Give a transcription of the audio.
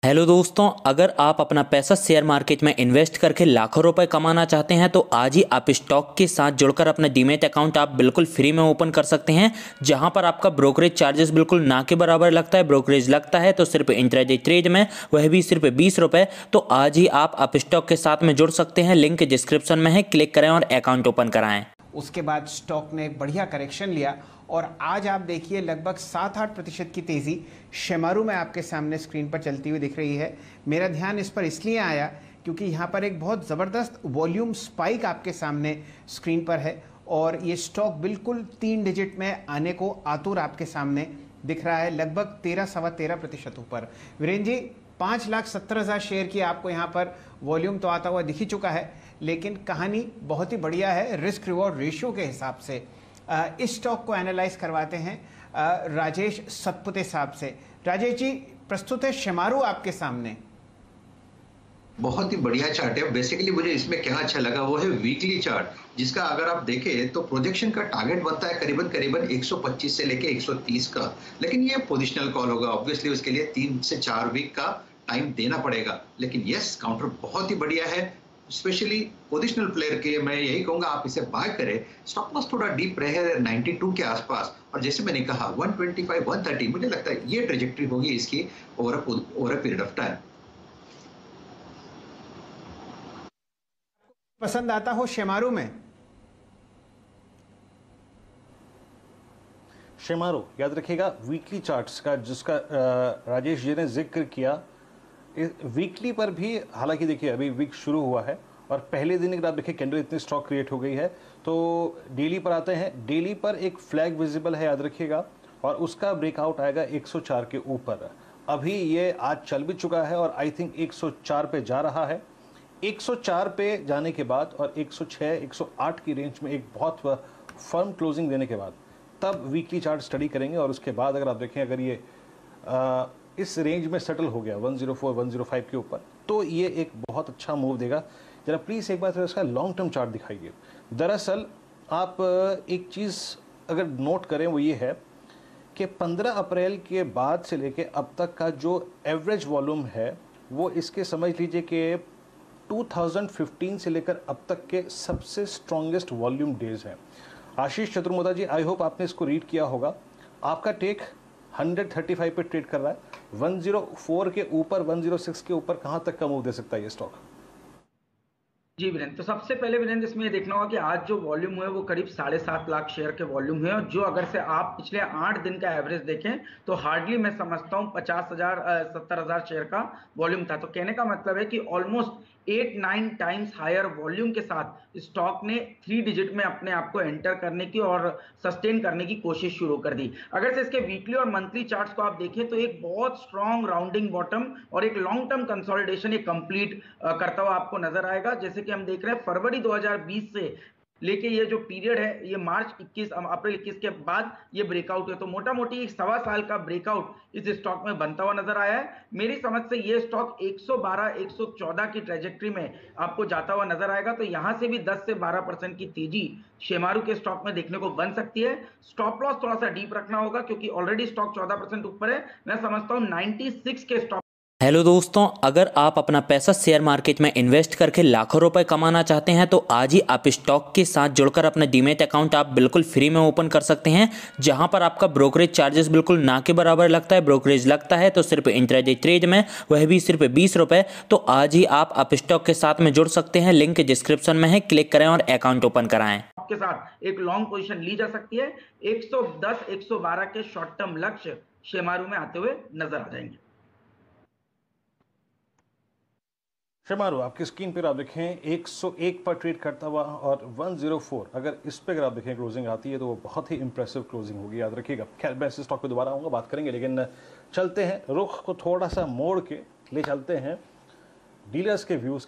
Hello दोस्तों, अगर आप अपना पैसा शेयर मार्केट में इन्वेस्ट करके लाखों रुपए कमाना चाहते हैं तो आज ही आप स्टॉक के साथ जुड़कर अपने डीमैट अकाउंट आप बिल्कुल फ्री में ओपन कर सकते हैं, जहां पर आपका ब्रोकरेज चार्जेस बिल्कुल ना के बराबर लगता है। ब्रोकरेज लगता है तो सिर्फ इंट्राडे ट्रेड में, वह भी सिर्फ 20 रुपये। तो आज ही आप स्टॉक के साथ में जुड़ सकते हैं, लिंक डिस्क्रिप्शन में है, क्लिक करें और अकाउंट ओपन कराएं। उसके बाद स्टॉक ने बढ़िया करेक्शन लिया और आज आप देखिए लगभग 7-8% की तेज़ी शेमारू में आपके सामने स्क्रीन पर चलती हुई दिख रही है। मेरा ध्यान इस पर इसलिए आया क्योंकि यहाँ पर एक बहुत ज़बरदस्त वॉल्यूम स्पाइक आपके सामने स्क्रीन पर है और ये स्टॉक बिल्कुल 3 डिजिट में आने को आतुर आपके सामने दिख रहा है, लगभग 13-13.25% ऊपर। वीरेंद्र जी, 5,70,000 शेयर की आपको यहाँ पर वॉल्यूम तो आता हुआ दिख ही चुका है, लेकिन कहानी बहुत ही बढ़िया है रिस्क रिवॉर्ड रेशियो के हिसाब से। इस स्टॉक को एनालाइज करवाते हैं राजेश सतपुते साहब से। राजेश जी, प्रस्तुत है शेमारू आपके सामने। बहुत ही बढ़िया चार्ट है। बेसिकली मुझे इसमें क्या अच्छा लगा वो है वीकली चार्ट, जिसका अगर आप देखें तो प्रोजेक्शन का टारगेट बनता है करीबन करीबन 125 से लेके 130 का, लेकिन ये पोजिशनल कॉल होगा। ऑब्वियसली उसके लिए 3 से 4 वीक का टाइम देना पड़ेगा, लेकिन यस, काउंटर बहुत ही बढ़िया है। स्पेशली पोजिशनल प्लेयर के मैं यही कहूंगा आप इसे बाय करें। स्टॉप लॉस थोड़ा डीप रहे 92 के आसपास, और जैसे मैंने कहा 125 130 मुझे लगता है ये ट्रेजेक्ट्री होगी इसकी over a period of time. पसंद आता हो शेमारू में? शेमारू याद रखिएगा वीकली चार्ट्स का, जिसका राजेश जी ने जिक्र किया। वीकली पर भी हालांकि देखिए अभी वीक शुरू हुआ है और पहले दिन अगर आप देखिए कैंडल इतनी स्टॉक क्रिएट हो गई है, तो डेली पर आते हैं। डेली पर एक फ्लैग विजिबल है, याद रखिएगा, और उसका ब्रेकआउट आएगा 104 के ऊपर। अभी ये आज चल भी चुका है और आई थिंक 104 पे जा रहा है। 104 पे जाने के बाद और 106 108 की रेंज में एक बहुत फर्म क्लोजिंग देने के बाद तब वीकली चार्ट स्टडी करेंगे। और उसके बाद अगर आप देखें, अगर ये इस रेंज में सेटल हो गया 104 105 के ऊपर, तो ये एक बहुत अच्छा मूव देगा। जरा प्लीज़ एक बार इसका लॉन्ग टर्म चार्ट दिखाइए। दरअसल आप एक चीज़ अगर नोट करें वो ये है कि 15 अप्रैल के बाद से लेके अब तक का जो एवरेज वॉल्यूम है वो इसके समझ लीजिए कि 2015 से लेकर अब तक के सबसे स्ट्रॉन्गेस्ट वॉल्यूम डेज हैं। आशीष चतुर्मुदा जी, आई होप आपने इसको रीड किया होगा। आपका टेक 135 पे ट्रेड कर रहा है, 104 के ऊपर 106 के ऊपर कहां तक का मूव दे सकता है ये स्टॉक? जी वीरेंद्र, तो सबसे पहले वीरेंद्र इसमें ये देखना होगा कि आज जो वॉल्यूम हुए वो करीब 7.5 लाख शेयर के वॉल्यूम हुए, और जो अगर से आप पिछले 8 दिन का एवरेज देखें तो हार्डली मैं समझता हूँ 50,000 70,000 शेयर का वॉल्यूम था। तो कहने का मतलब है कि ऑलमोस्ट 8-9 टाइम्स हायर वॉल्यूम के साथ स्टॉक ने 3 डिजिट में अपने आप को एंटर करने की और सस्टेन करने की कोशिश शुरू कर दी। अगर से इसके वीकली और मंथली चार्ट्स को आप देखें तो एक बहुत स्ट्रॉन्ग राउंडिंग बॉटम और एक लॉन्ग टर्म कंसोलिडेशन ये कंप्लीट करता हुआ आपको नजर आएगा। जैसे कि हम देख रहे हैं फरवरी 2020 से लेके ये जो पीरियड है ये मार्च 21 अप्रैल 21 के बाद ये ब्रेकआउट है, तो मोटा मोटी एक 1.25 साल का ब्रेकआउट इस स्टॉक में बनता हुआ नजर आया है। मेरी समझ से ये स्टॉक 112-114 की ट्रेजेक्ट्री में आपको जाता हुआ नजर आएगा, तो यहां से भी 10 से 12% की तेजी शेमारू के स्टॉक में देखने को बन सकती है। स्टॉप लॉस थोड़ा सा डीप रखना होगा क्योंकि ऑलरेडी स्टॉक 14% ऊपर है। मैं समझता हूं 96 के स्टॉक। हेलो दोस्तों, अगर आप अपना पैसा शेयर मार्केट में इन्वेस्ट करके लाखों रुपए कमाना चाहते हैं तो आज ही आप स्टॉक के साथ जुड़कर अपना डीमैट अकाउंट आप बिल्कुल फ्री में ओपन कर सकते हैं, जहां पर आपका ब्रोकरेज चार्जेस बिल्कुल ना के बराबर लगता है। ब्रोकरेज लगता है तो सिर्फ इंट्राडे ट्रेड में, वह भी सिर्फ 20 रुपये। तो आज ही आप स्टॉक के साथ में जुड़ सकते हैं, लिंक डिस्क्रिप्शन में है, क्लिक करें और अकाउंट ओपन कराएं। के साथ एक लॉन्ग पोजीशन ली जा सकती है। 110-112 के शॉर्ट टर्म लक्ष्य शेमारू में आते हुए नजर आ जाएंगे। शेमारू आपकी स्क्रीन पर आप देखें 101 पर ट्रेड करता हुआ और 104, अगर इस पे अगर आप देखें क्लोजिंग आती है तो वो बहुत ही इंप्रेसिव क्लोजिंग होगी, याद रखिएगा। खैर मैं इस स्टॉक पे दोबारा आऊँगा, बात करेंगे, लेकिन चलते हैं रुख को थोड़ा सा मोड़ के ले चलते हैं डीलर्स के व्यूज़